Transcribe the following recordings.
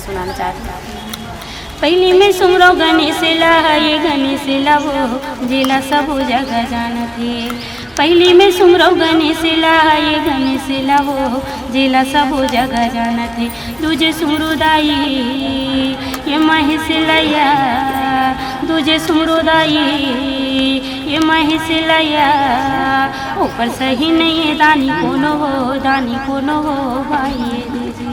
सुनाना चाहती हूँ। पहली में सुमरो गणेश ला, ये गणेश ला वो जिला सब जगह जानते। पहली में सुमरो गणेश ला, ये गणेश ला वो जिला सब जगह जानते। दूजे सुमरुदाई ये महेश लया, दूजे सुमरुदाई ये महेश लया। ऊपर सही नहीं दानी कोनो हो, दानी कोनो हो भाई दीदी।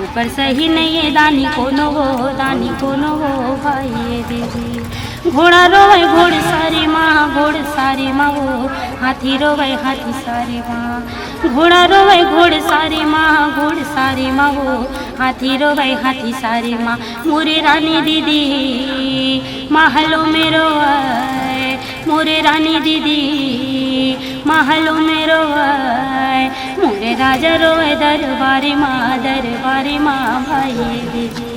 ऊपर सही नहीं है दानी कोनो हो, दानी कोनो हो भाई दीदी। घोड़ा रोवे घोड़ सारी माँ, घोड़ सारी माँ वो हाथी रोवे हाथी सारी माँ। घोड़ा रोवे घोड़ सारी माँ, घोड़ सारी माँ वो हाथी रोवे हाथी सारी माँ। मोरे रानी दीदी महलों में रोवे, मोरे रानी दीदी महलों में रोवे। मोरे राजा रोवे दरबारी माँ, दरबारी माँ भाई दीदी।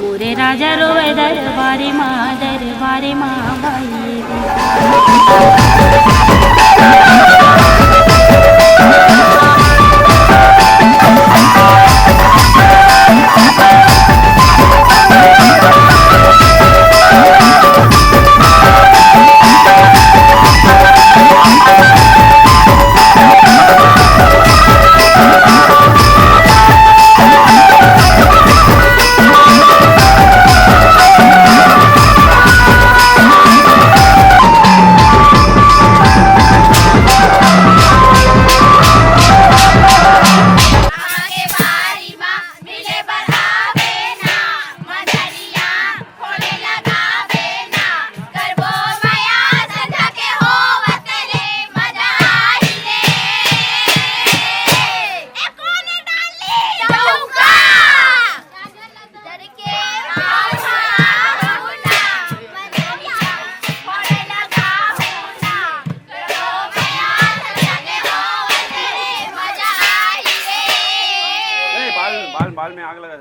मोरे राजा रोवे दरबारी माँ, दरबारी माँ भाई बाल में आग लगा।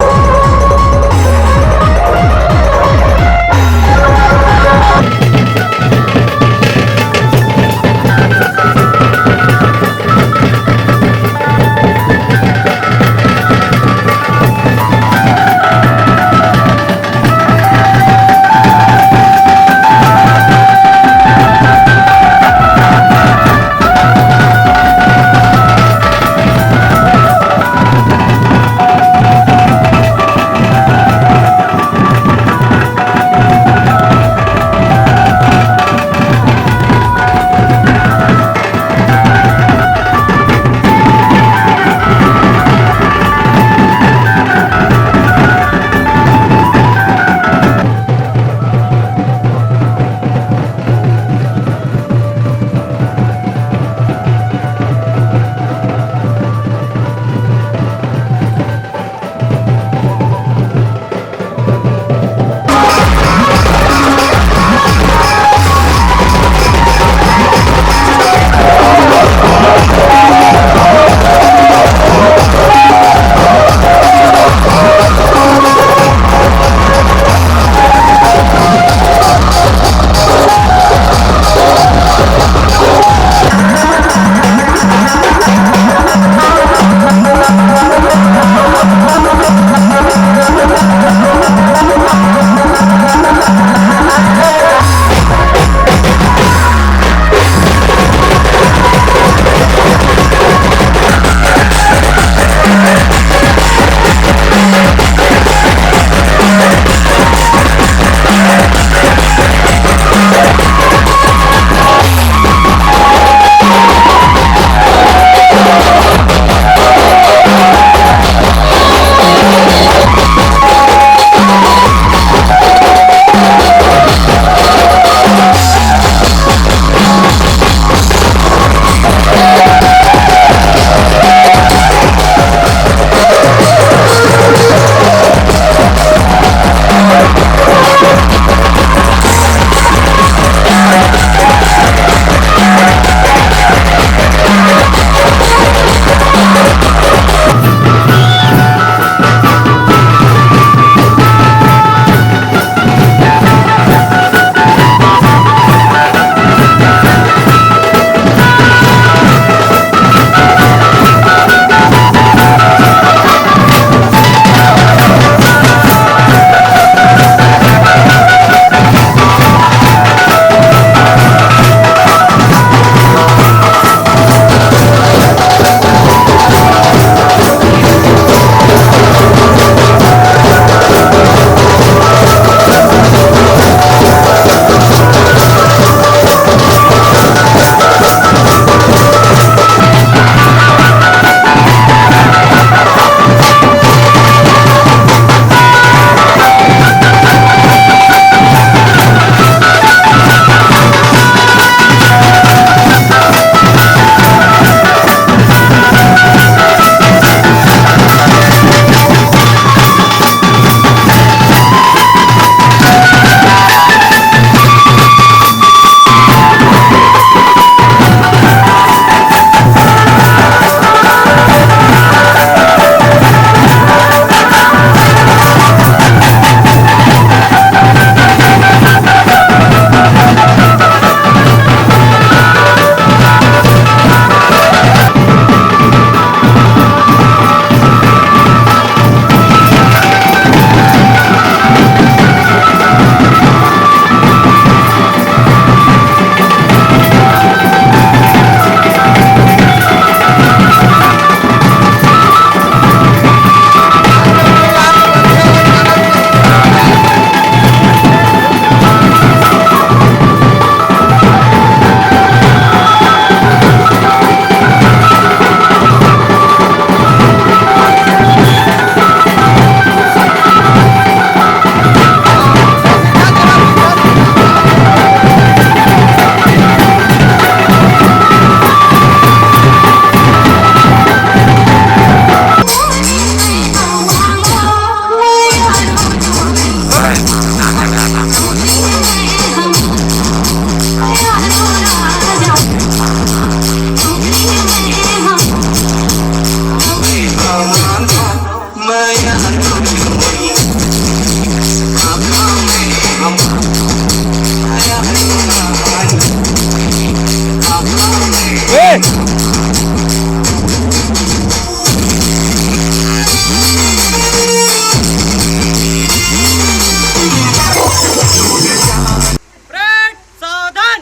ब्रेक सावधान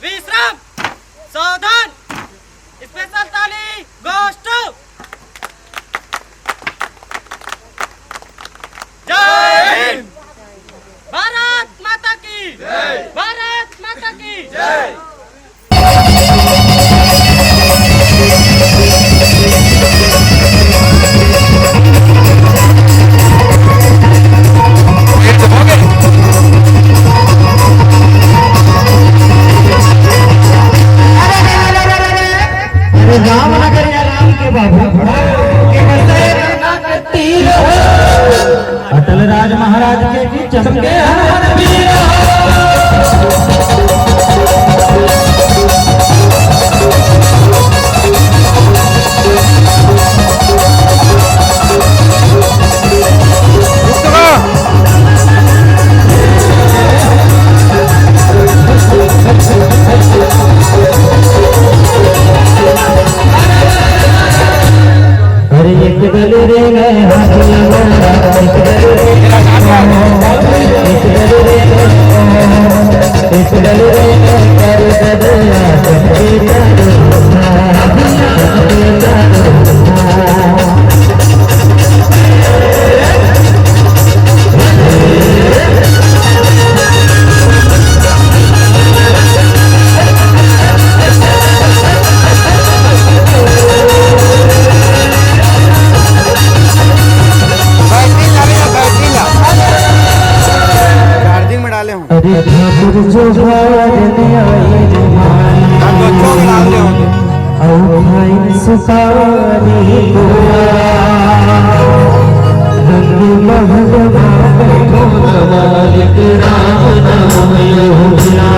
विश्राम सावधान स्पेशल ताली गोष्ट जय हिंद भारत माता की जय भारत माता की जय राम नगर या राम के बाबू अटल राज महाराज के चमके हर वीर एक दल रे हाथ लगा एक दल रे एक दल रे कर ददला चार्जिंग में डाले हूँ अरे ठाकुर जो भारने आए डाले होंगे औ भाई सुपारी गोरा रंग महगमा बैठो नवालिक राम नाम योगिया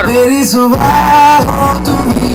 मेरी सुबह हो तुम्ही